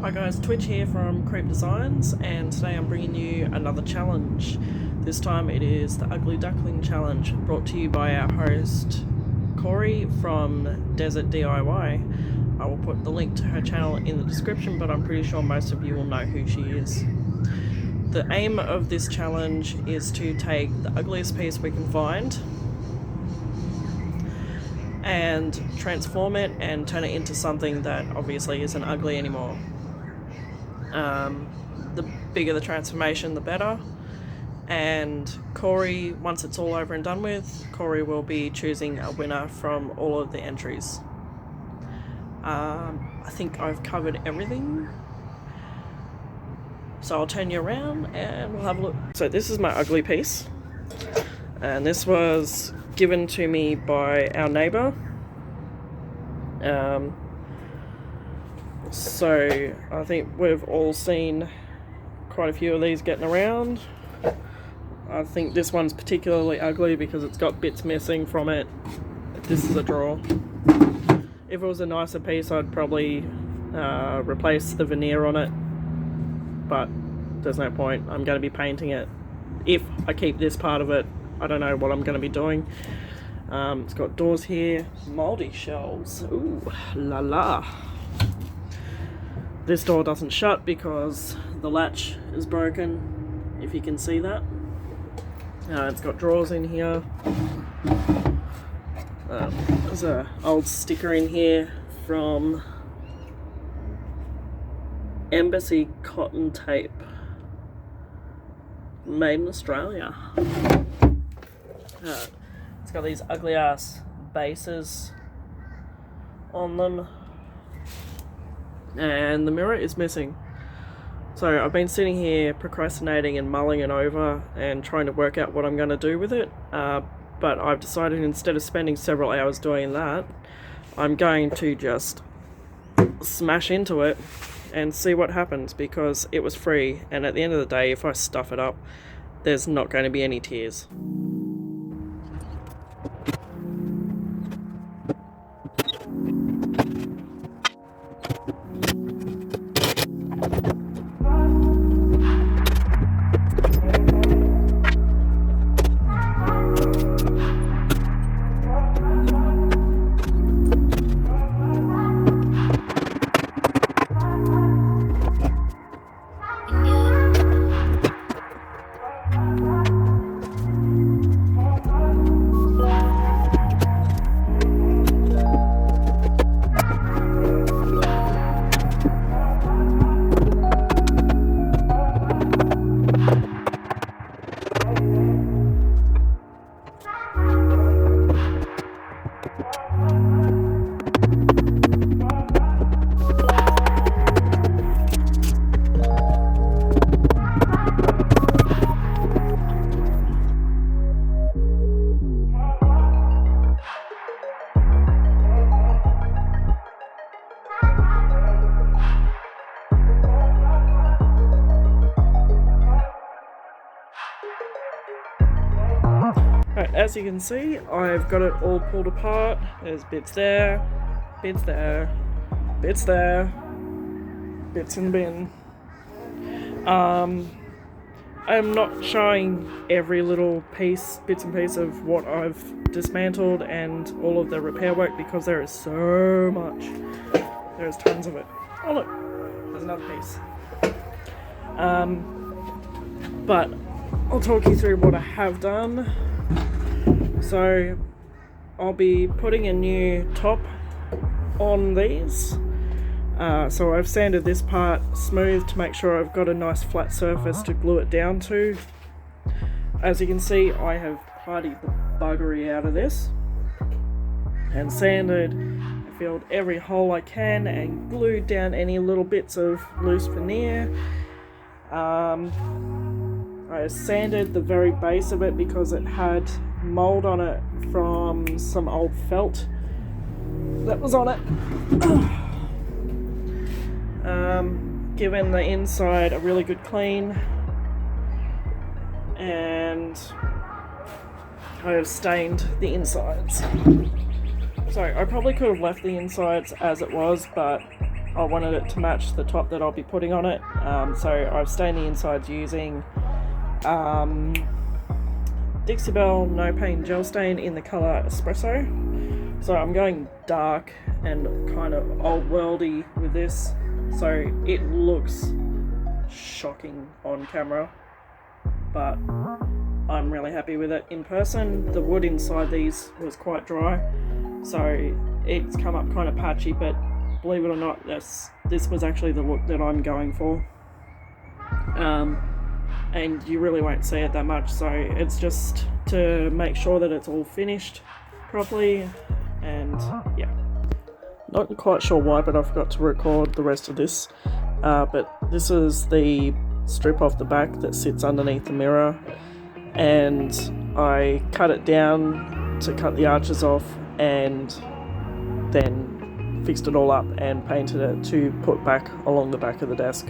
Hi guys, Twitch here from Creep Designs, and today I'm bringing you another challenge. This time it is the Ugly Duckling challenge, brought to you by our host Cory from Desert DIY. I will put the link to her channel in the description, but I'm pretty sure most of you will know who she is. The aim of this challenge is to take the ugliest piece we can find and transform it and turn it into something that obviously isn't ugly anymore. The bigger the transformation, the better. And Cory, once it's all over and done with, Cory will be choosing a winner from all of the entries. I think I've covered everything. So I'll turn you around and we'll have a look. So this is my ugly piece. And this was given to me by our neighbour. So I think we've all seen quite a few of these getting around. I think this one's particularly ugly because it's got bits missing from it. This is a drawer. If it was a nicer piece, I'd probably replace the veneer on it, but there's no point. I'm going to be painting it. If I keep this part of it, I don't know what I'm going to be doing. It's got doors here, mouldy shelves. Ooh, la la. This door doesn't shut because the latch is broken, if you can see that. It's got drawers in here. There's an old sticker in here from Embassy Cotton Tape, made in Australia. It's got these ugly ass bases on them, and the mirror is missing. So I've been sitting here procrastinating and mulling it over and trying to work out what I'm going to do with it, but I've decided instead of spending several hours doing that, I'm going to just smash into it and see what happens, because it was free, and at the end of the day, if I stuff it up, there's not going to be any tears. Right, as you can see, I've got it all pulled apart. There's bits there, bits there, bits there, bits in the bin. I'm not showing every little piece, bits and pieces of what I've dismantled and all of the repair work, because there is so much. There's tons of it. Oh look, there's another piece. But I'll talk you through what I have done. So I'll be putting a new top on these. So I've sanded this part smooth to make sure I've got a nice flat surface to glue it down to. As you can see, I have partied the buggery out of this and sanded and filled every hole I can and glued down any little bits of loose veneer. I sanded the very base of it because it had mold on it from some old felt that was on it. Given the inside a really good clean, and I have stained the insides. So I probably could have left the insides as it was, but I wanted it to match the top that I'll be putting on it. So I've stained the insides using Dixie Belle No Paint Gel Stain in the colour Espresso. So I'm going dark and kind of old worldy with this, so it looks shocking on camera, but I'm really happy with it in person. The wood inside these was quite dry, so it's come up kind of patchy, but believe it or not, this was actually the look that I'm going for. And you really won't see it that much, so it's just to make sure that it's all finished properly. And yeah, not quite sure why, but I forgot to record the rest of this. But this is the strip off the back that sits underneath the mirror, and I cut it down to cut the arches off, and then fixed it all up and painted it to put back along the back of the desk.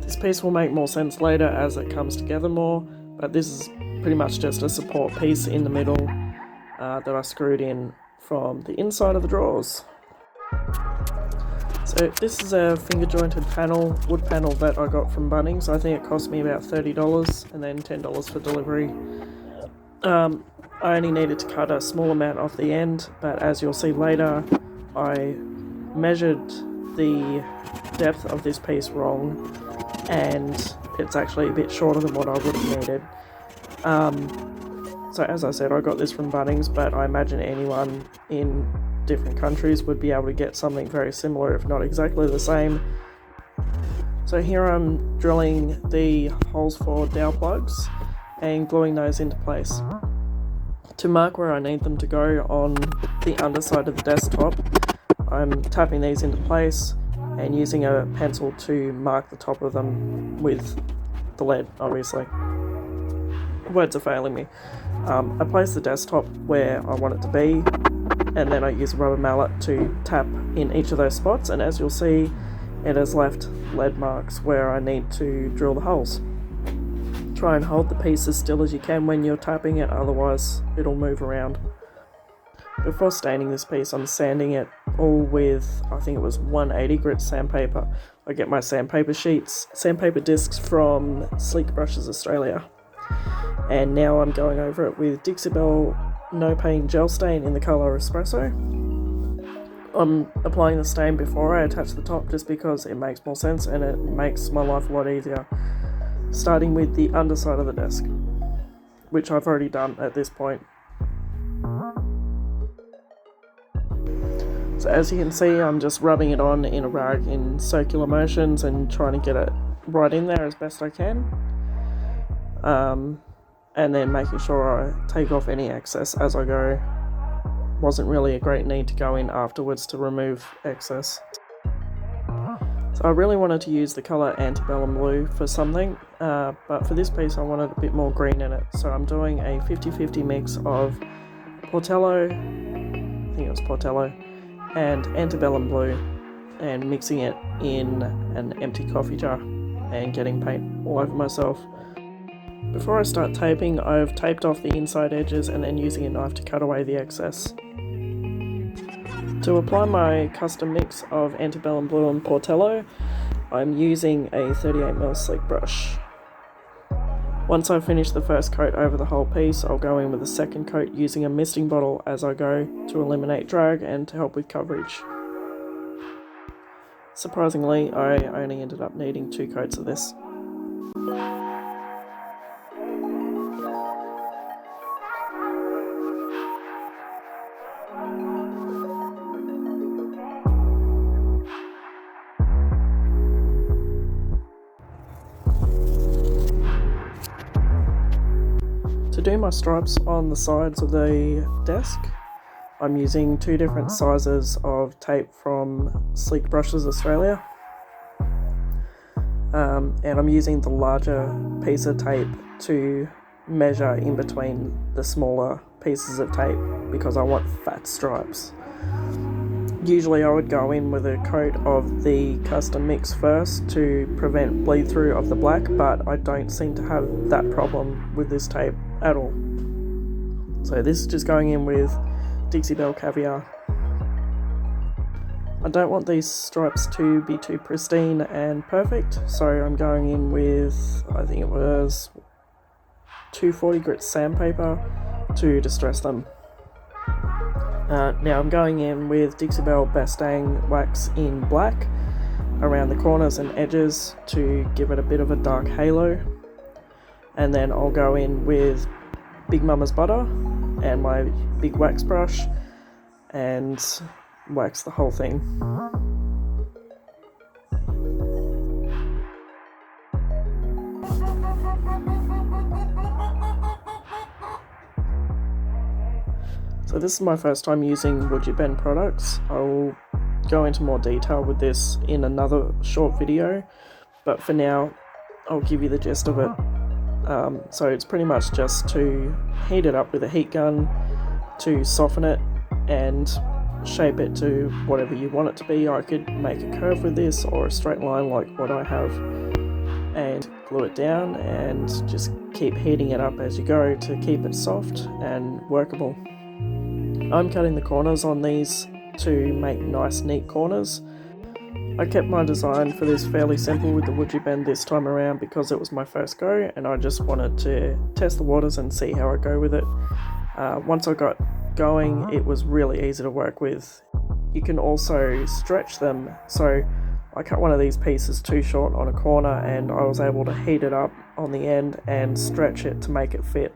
This piece will make more sense later as it comes together more, but this is pretty much just a support piece in the middle that I screwed in from the inside of the drawers. So this is a finger jointed panel, wood panel that I got from Bunnings. I think it cost me about $30 and then $10 for delivery. I only needed to cut a small amount off the end, but as you'll see later, I measured the depth of this piece wrong, and it's actually a bit shorter than what I would have needed. So as I said, I got this from Bunnings, but I imagine anyone in different countries would be able to get something very similar, if not exactly the same. So here I'm drilling the holes for dowel plugs and gluing those into place. To mark where I need them to go on the underside of the desktop, I'm tapping these into place and using a pencil to mark the top of them with the lead, obviously. Words are failing me. I place the desktop where I want it to be, and then I use a rubber mallet to tap in each of those spots, and as you'll see, it has left lead marks where I need to drill the holes. Try and hold the piece as still as you can when you're tapping it, otherwise it'll move around. Before staining this piece, I'm sanding it all with, I think it was 180 grit sandpaper. I get my sandpaper discs from Sleek Brushes Australia. And now I'm going over it with Dixie Belle No Paint Gel Stain in the colour Espresso. I'm applying the stain before I attach the top just because it makes more sense and it makes my life a lot easier. Starting with the underside of the desk, which I've already done at this point. So as you can see, I'm just rubbing it on in a rag in circular motions and trying to get it right in there as best I can. And then making sure I take off any excess as I go. Wasn't really a great need to go in afterwards to remove excess. So I really wanted to use the colour Antebellum Blue for something, but for this piece I wanted a bit more green in it. So I'm doing a 50-50 mix of Portello, I think it was Portello, and Antebellum Blue, and mixing it in an empty coffee jar and getting paint all over myself. Before I start taping, I've taped off the inside edges and then using a knife to cut away the excess. To apply my custom mix of Antebellum Blue and Portello, I'm using a 38mm sleek brush. Once I've finished the first coat over the whole piece, I'll go in with a second coat using a misting bottle as I go to eliminate drag and to help with coverage. Surprisingly, I only ended up needing 2 coats of this. To do my stripes on the sides of the desk, I'm using 2 different sizes of tape from Sleek Brushes Australia. And I'm using the larger piece of tape to measure in between the smaller pieces of tape because I want fat stripes. Usually I would go in with a coat of the custom mix first to prevent bleed through of the black, but I don't seem to have that problem with this tape at all. So this is just going in with Dixie Belle Caviar. I don't want these stripes to be too pristine and perfect, so I'm going in with, I think it was 240 grit sandpaper to distress them. Now I'm going in with Dixie Belle Basting Wax in black around the corners and edges to give it a bit of a dark halo. And then I'll go in with Big Mama's butter and my big wax brush and wax the whole thing. So this is my first time using Would You Bend products. I will go into more detail with this in another short video, but for now I'll give you the gist of it. So it's pretty much just to heat it up with a heat gun to soften it and shape it to whatever you want it to be. I could make a curve with this or a straight line like what I have, and glue it down and just keep heating it up as you go to keep it soft and workable. I'm cutting the corners on these to make nice neat corners. I kept my design for this fairly simple with the Would You Bend this time around because it was my first go and I just wanted to test the waters and see how I go with it. Once I got going, it was really easy to work with. You can also stretch them, so I cut one of these pieces too short on a corner and I was able to heat it up on the end and stretch it to make it fit.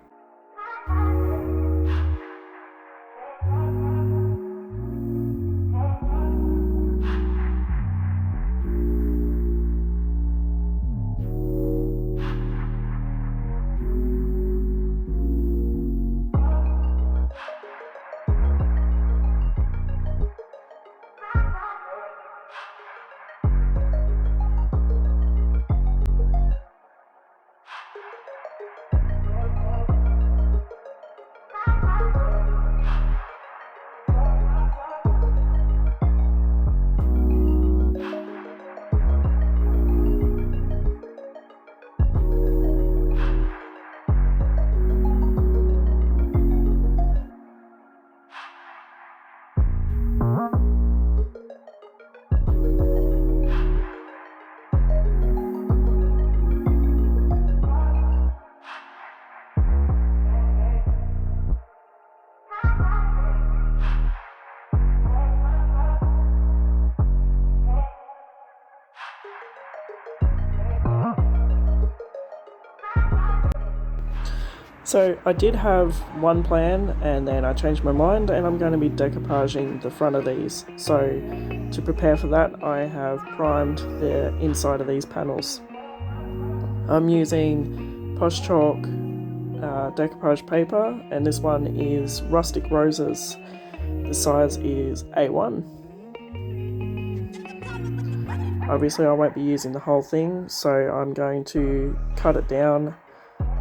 So I did have one plan and then I changed my mind and I'm going to be decoupaging the front of these. So to prepare for that, I have primed the inside of these panels. I'm using Posh Chalk decoupage paper and this one is Rustic Roses. The size is A1. Obviously I won't be using the whole thing, so I'm going to cut it down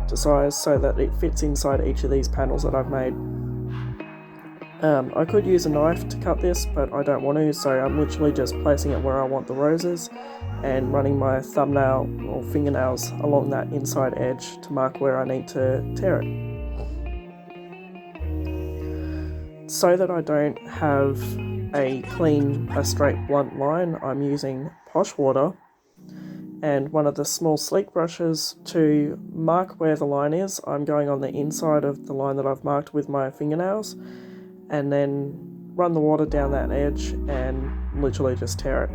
to size so that it fits inside each of these panels that I've made. I could use a knife to cut this, but I don't want to, so I'm literally just placing it where I want the roses and running my thumbnail or fingernails along that inside edge to mark where I need to tear it. So that I don't have a straight blunt line, I'm using Posh Water and one of the small sleek brushes to mark where the line is. I'm going on the inside of the line that I've marked with my fingernails and then run the water down that edge and literally just tear it.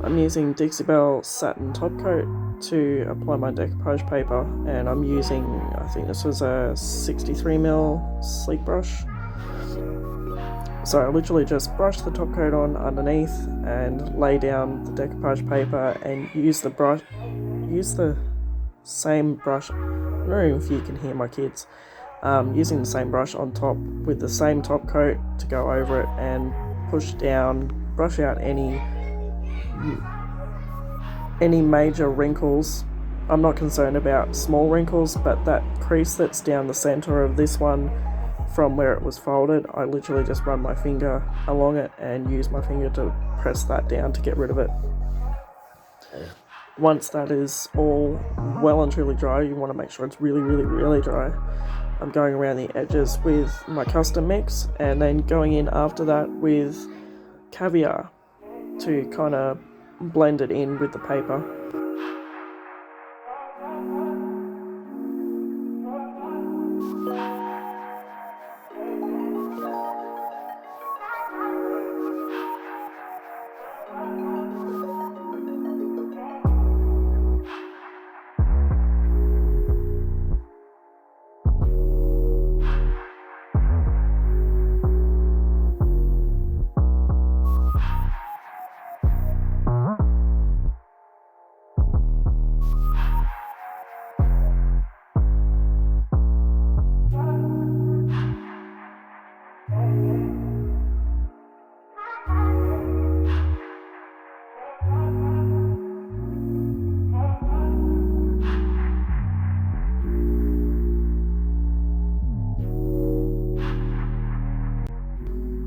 I'm using Dixie Belle Satin Top Coat to apply my decoupage paper and I'm using, I think this was a 63mm sleek brush. So I literally just brush the top coat on underneath and lay down the decoupage paper and use the same brush. I don't know if you can hear my kids. Using the same brush on top with the same top coat to go over it and push down, brush out any major wrinkles. I'm not concerned about small wrinkles, but that crease that's down the center of this one from where it was folded, I literally just run my finger along it and use my finger to press that down to get rid of it. Once that is all well and truly dry, you want to make sure it's really, really, really dry. I'm going around the edges with my custom mix and then going in after that with caviar to kind of blend it in with the paper.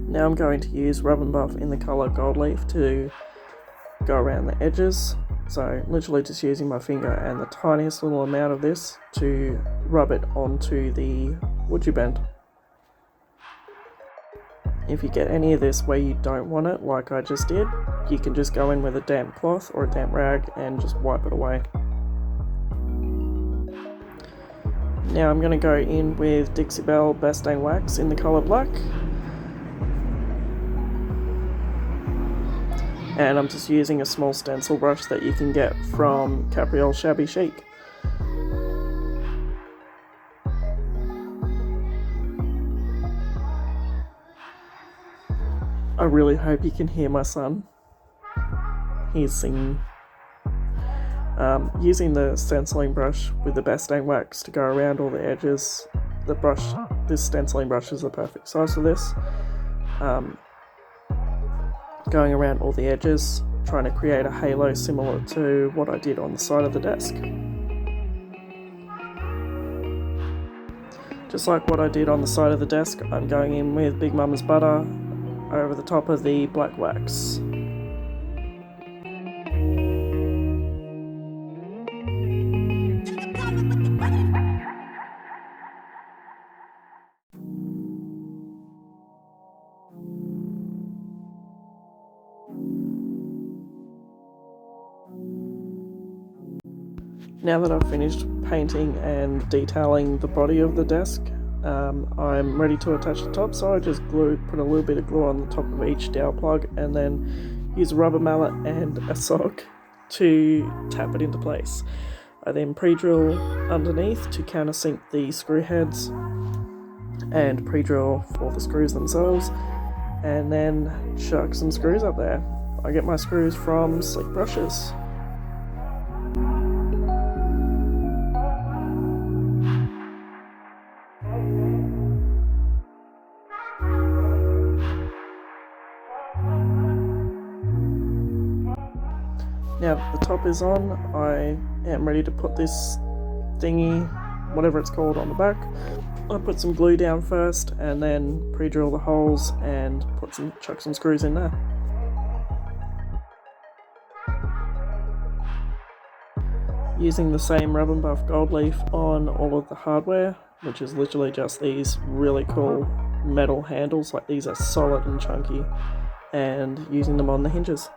Now I'm going to use Rub and Buff in the colour Gold Leaf to go around the edges. So literally just using my finger and the tiniest little amount of this to rub it onto the wood you bend. If you get any of this where you don't want it, like I just did, you can just go in with a damp cloth or a damp rag and just wipe it away. Now I'm going to go in with Dixie Belle Basting Wax in the colour Black. And I'm just using a small stencil brush that you can get from Capriole Shabby Chic. I really hope you can hear my son. He's singing. Using the stenciling brush with the Basting Wax to go around all the edges. This stenciling brush is the perfect size for this. Going around all the edges, trying to create a halo similar to what I did on the side of the desk. Just like what I did on the side of the desk, I'm going in with Big Mama's butter over the top of the black wax. Now that I've finished painting and detailing the body of the desk, I'm ready to attach the top, so I just put a little bit of glue on the top of each dowel plug and then use a rubber mallet and a sock to tap it into place. I then pre-drill underneath to countersink the screw heads and pre-drill for the screws themselves, and then chuck some screws up there. I get my screws from Slick Brushes. Now that the top is on, I am ready to put this thingy, whatever it's called, on the back. I put some glue down first and then pre-drill the holes and chuck some screws in there. Using the same Rub and Buff Gold Leaf on all of the hardware, which is literally just these really cool metal handles, like these are solid and chunky, and using them on the hinges.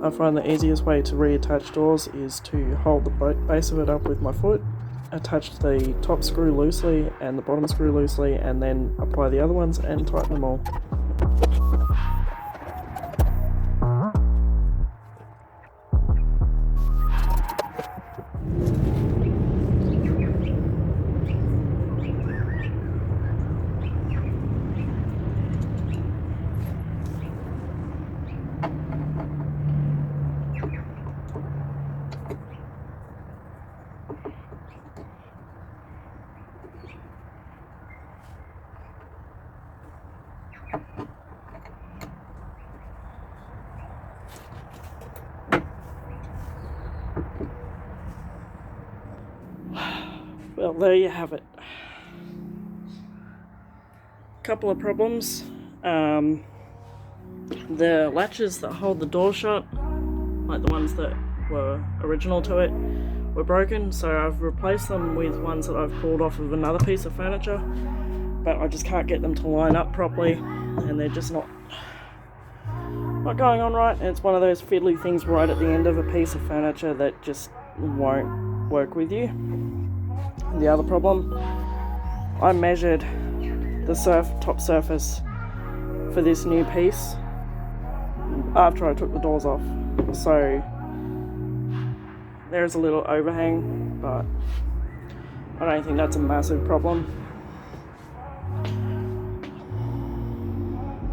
I find the easiest way to reattach doors is to hold the base of it up with my foot, attach the top screw loosely and the bottom screw loosely, and then apply the other ones and tighten them all. there you have it. Couple of problems. The latches that hold the door shut, like the ones that were original to it, were broken, so I've replaced them with ones that I've pulled off of another piece of furniture, but I just can't get them to line up properly, and they're just not going on right. And it's one of those fiddly things right at the end of a piece of furniture that just won't work with you. The other problem, I measured the top surface for this new piece after I took the doors off, so there's a little overhang, but I don't think that's a massive problem.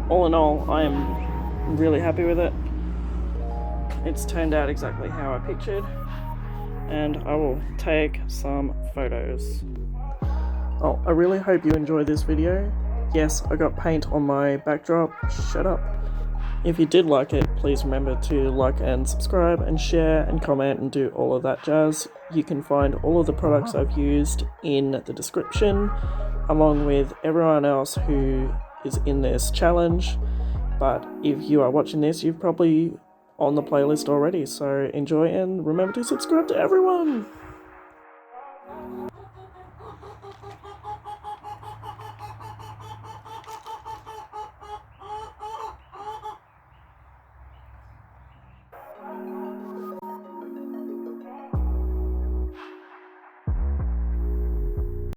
All in all, I am really happy with it. It's turned out exactly how I pictured, and I will take some photos. Oh, I really hope you enjoyed this video. Yes, I got paint on my backdrop. Shut up. If you did like it, please remember to like and subscribe and share and comment and do all of that jazz. You can find all of the products I've used in the description, along with everyone else who is in this challenge. But if you are watching this, you're probably on the playlist already, so enjoy and remember to subscribe to everyone!